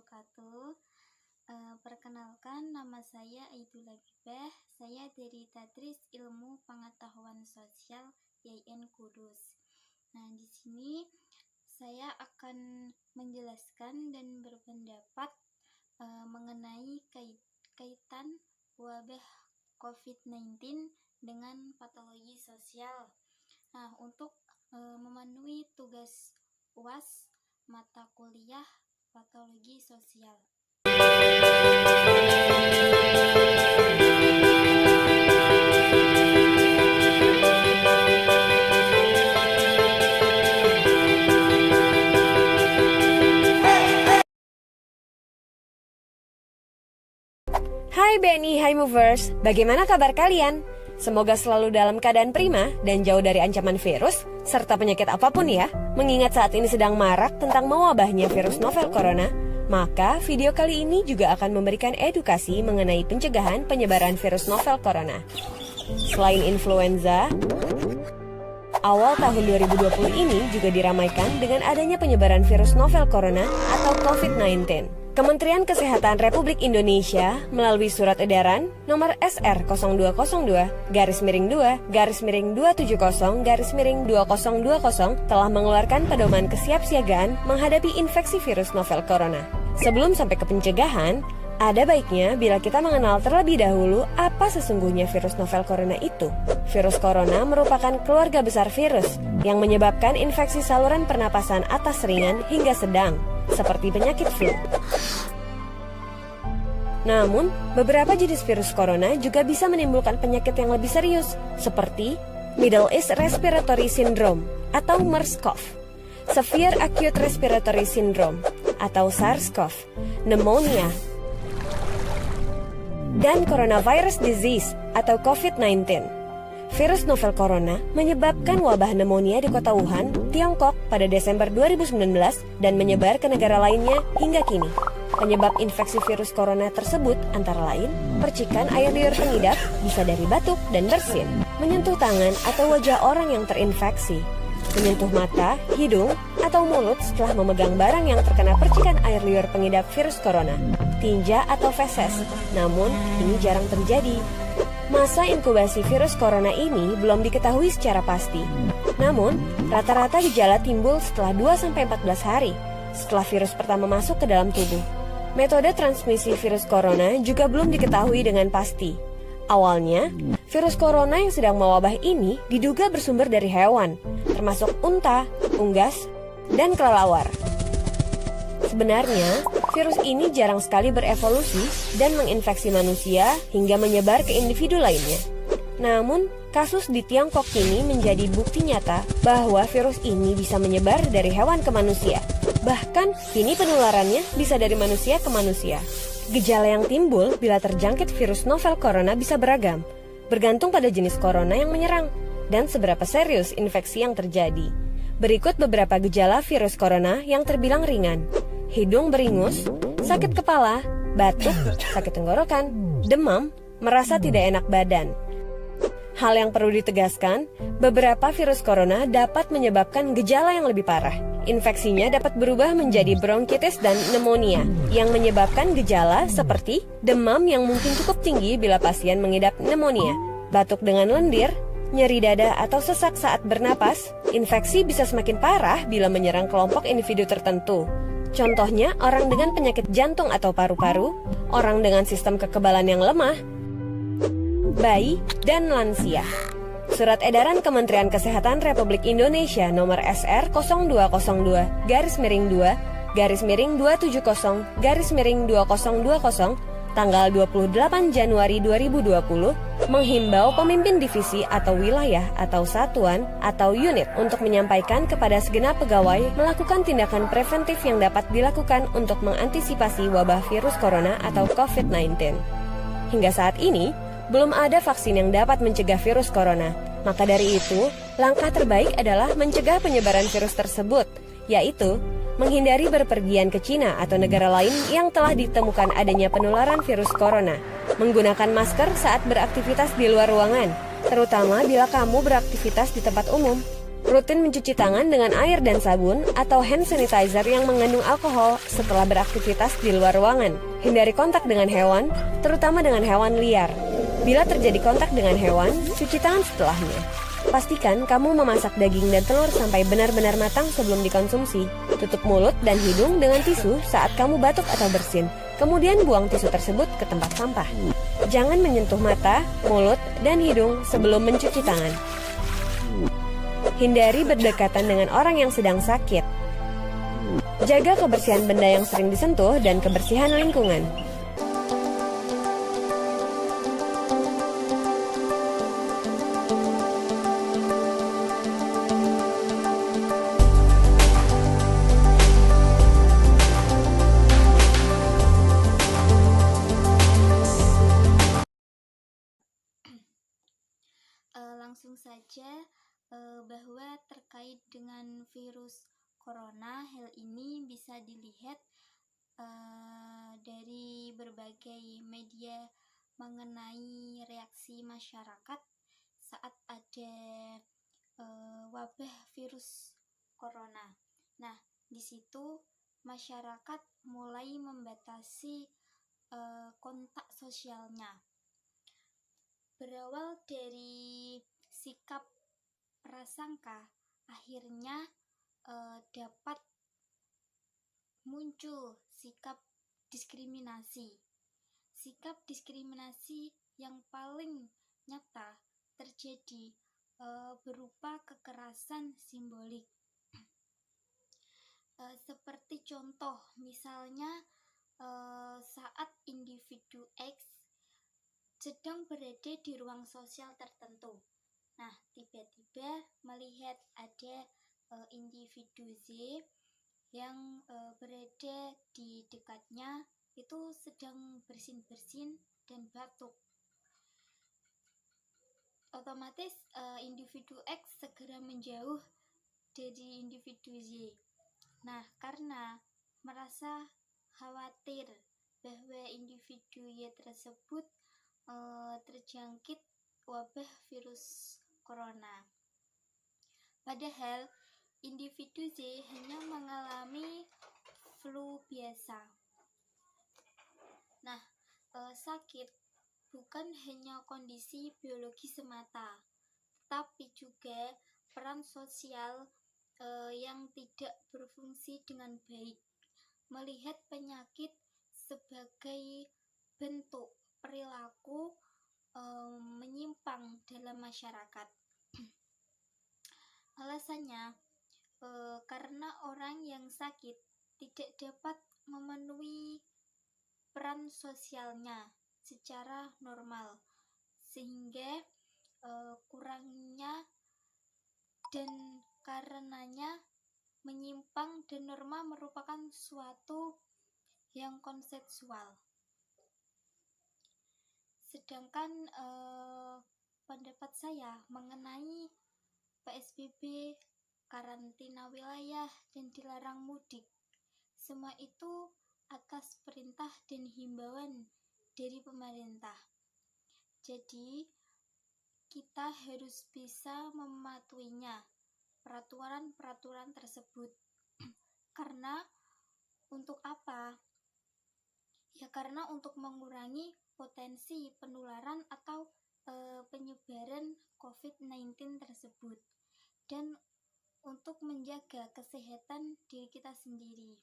wabarakatuh. Perkenalkan, nama saya Aidul Labibah. Saya dari Tadris Ilmu Pengetahuan Sosial YIN Kudus. Nah, di sini saya akan menjelaskan dan berpendapat mengenai kaitan wabah COVID-19 dengan patologi sosial. Nah, untuk memenuhi tugas UAS mata kuliah patologi sosial. Hai BNI High Movers, bagaimana kabar kalian? Semoga selalu dalam keadaan prima dan jauh dari ancaman virus, serta penyakit apapun ya. Mengingat saat ini sedang marak tentang mewabahnya virus novel corona, maka video kali ini juga akan memberikan edukasi mengenai pencegahan penyebaran virus novel corona. Selain influenza, awal tahun 2020 ini juga diramaikan dengan adanya penyebaran virus novel corona atau COVID-19. Kementerian Kesehatan Republik Indonesia melalui surat edaran nomor SR 0202-270-2020 telah mengeluarkan pedoman kesiapsiagaan menghadapi infeksi virus novel corona. Sebelum sampai ke pencegahan, ada baiknya bila kita mengenal terlebih dahulu apa sesungguhnya virus novel corona itu. Virus corona merupakan keluarga besar virus yang menyebabkan infeksi saluran pernapasan atas ringan hingga sedang, seperti penyakit flu. Namun, beberapa jenis virus corona juga bisa menimbulkan penyakit yang lebih serius, seperti Middle East Respiratory Syndrome atau MERS-CoV, Severe Acute Respiratory Syndrome atau SARS-CoV, pneumonia, dan Coronavirus Disease atau COVID-19. Virus novel corona menyebabkan wabah pneumonia di kota Wuhan, Tiongkok pada Desember 2019 dan menyebar ke negara lainnya hingga kini. Penyebab infeksi virus corona tersebut antara lain percikan air liur pengidap bisa dari batuk dan bersin, menyentuh tangan atau wajah orang yang terinfeksi, menyentuh mata, hidung, atau mulut setelah memegang barang yang terkena percikan air liur pengidap virus corona, tinja atau feses, namun ini jarang terjadi. Masa inkubasi virus corona ini belum diketahui secara pasti. Namun, rata-rata gejala timbul setelah 2-14 hari setelah virus pertama masuk ke dalam tubuh. Metode transmisi virus corona juga belum diketahui dengan pasti. Awalnya, virus corona yang sedang mewabah ini diduga bersumber dari hewan, termasuk unta, unggas, dan kelelawar. Sebenarnya, virus ini jarang sekali berevolusi dan menginfeksi manusia hingga menyebar ke individu lainnya. Namun, kasus di Tiongkok kini menjadi bukti nyata bahwa virus ini bisa menyebar dari hewan ke manusia. Bahkan, kini penularannya bisa dari manusia ke manusia. Gejala yang timbul bila terjangkit virus novel corona bisa beragam, bergantung pada jenis corona yang menyerang dan seberapa serius infeksi yang terjadi. Berikut beberapa gejala virus corona yang terbilang ringan. Hidung beringus, sakit kepala, batuk, sakit tenggorokan, demam, merasa tidak enak badan. Hal yang perlu ditegaskan, beberapa virus corona dapat menyebabkan gejala yang lebih parah. Infeksinya dapat berubah menjadi bronkitis dan pneumonia, yang menyebabkan gejala seperti demam yang mungkin cukup tinggi bila pasien mengidap pneumonia, batuk dengan lendir, nyeri dada atau sesak saat bernapas. Infeksi bisa semakin parah bila menyerang kelompok individu tertentu. Contohnya, orang dengan penyakit jantung atau paru-paru, orang dengan sistem kekebalan yang lemah, bayi, dan lansia. Surat edaran Kementerian Kesehatan Republik Indonesia nomor SR 0202-270-2020 tanggal 28 Januari 2020 menghimbau pemimpin divisi atau wilayah atau satuan atau unit untuk menyampaikan kepada segenap pegawai melakukan tindakan preventif yang dapat dilakukan untuk mengantisipasi wabah virus corona atau COVID-19. Hingga saat ini, belum ada vaksin yang dapat mencegah virus corona. Maka dari itu, langkah terbaik adalah mencegah penyebaran virus tersebut, yaitu menghindari berpergian ke Cina atau negara lain yang telah ditemukan adanya penularan virus corona, menggunakan masker saat beraktivitas di luar ruangan, terutama bila kamu beraktivitas di tempat umum, Rutin mencuci tangan dengan air dan sabun atau hand sanitizer yang mengandung alkohol setelah beraktivitas di luar ruangan. Hindari kontak dengan hewan, terutama dengan hewan liar. Bila terjadi kontak dengan hewan, cuci tangan setelahnya. Pastikan kamu memasak daging dan telur sampai benar-benar matang sebelum dikonsumsi. Tutup mulut dan hidung dengan tisu saat kamu batuk atau bersin. Kemudian buang tisu tersebut ke tempat sampah. Jangan menyentuh mata, mulut, dan hidung sebelum mencuci tangan. Hindari berdekatan dengan orang yang sedang sakit. Jaga kebersihan benda yang sering disentuh dan kebersihan lingkungan. Langsung saja bahwa terkait dengan virus corona, hal ini bisa dilihat dari berbagai media mengenai reaksi masyarakat saat ada wabah virus corona. Nah, di situ masyarakat mulai membatasi kontak sosialnya. Berawal dari sikap prasangka, akhirnya dapat muncul sikap diskriminasi. Sikap diskriminasi yang paling nyata terjadi berupa kekerasan simbolik. Seperti contoh, misalnya saat individu X sedang berada di ruang sosial tertentu. Nah, tiba-tiba melihat ada individu Z yang berada di dekatnya itu sedang bersin-bersin dan batuk. Otomatis individu X segera menjauh dari individu Z. Nah, karena merasa khawatir bahwa individu Y tersebut terjangkit wabah virus corona. Padahal individu Z hanya mengalami flu biasa. Nah, sakit bukan hanya kondisi biologi semata, tapi juga peran sosial yang tidak berfungsi dengan baik. Melihat penyakit sebagai bentuk perilaku menyimpang dalam masyarakat. Alasannya karena orang yang sakit tidak dapat memenuhi peran sosialnya secara normal, sehingga kurangnya dan karenanya menyimpang, dan norma merupakan suatu yang konseptual. Sedangkan pendapat saya mengenai PSBB, karantina wilayah, dan dilarang mudik, semua itu atas perintah dan himbauan dari pemerintah. Jadi kita harus bisa mematuhinya, peraturan-peraturan tersebut. Karena untuk apa? Ya karena untuk mengurangi potensi penularan atau penyebaran COVID-19 tersebut, dan untuk menjaga kesehatan diri kita sendiri.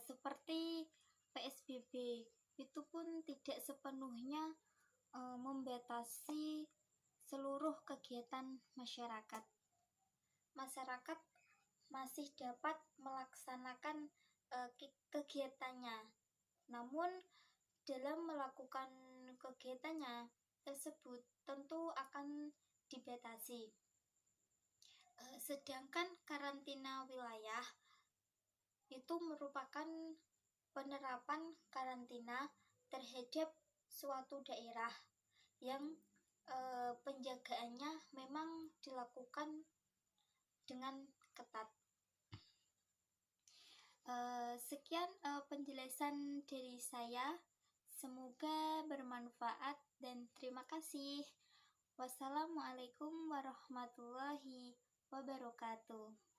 Seperti PSBB itu pun tidak sepenuhnya membatasi seluruh kegiatan masyarakat. Masyarakat masih dapat melaksanakan kegiatannya, namun dalam melakukan kegiatannya tersebut tentu akan dibatasi. Sedangkan karantina wilayah itu merupakan penerapan karantina terhadap suatu daerah yang penjagaannya memang dilakukan dengan ketat. Sekian penjelasan dari saya. Semoga bermanfaat dan terima kasih. Wassalamualaikum warahmatullahi wabarakatuh.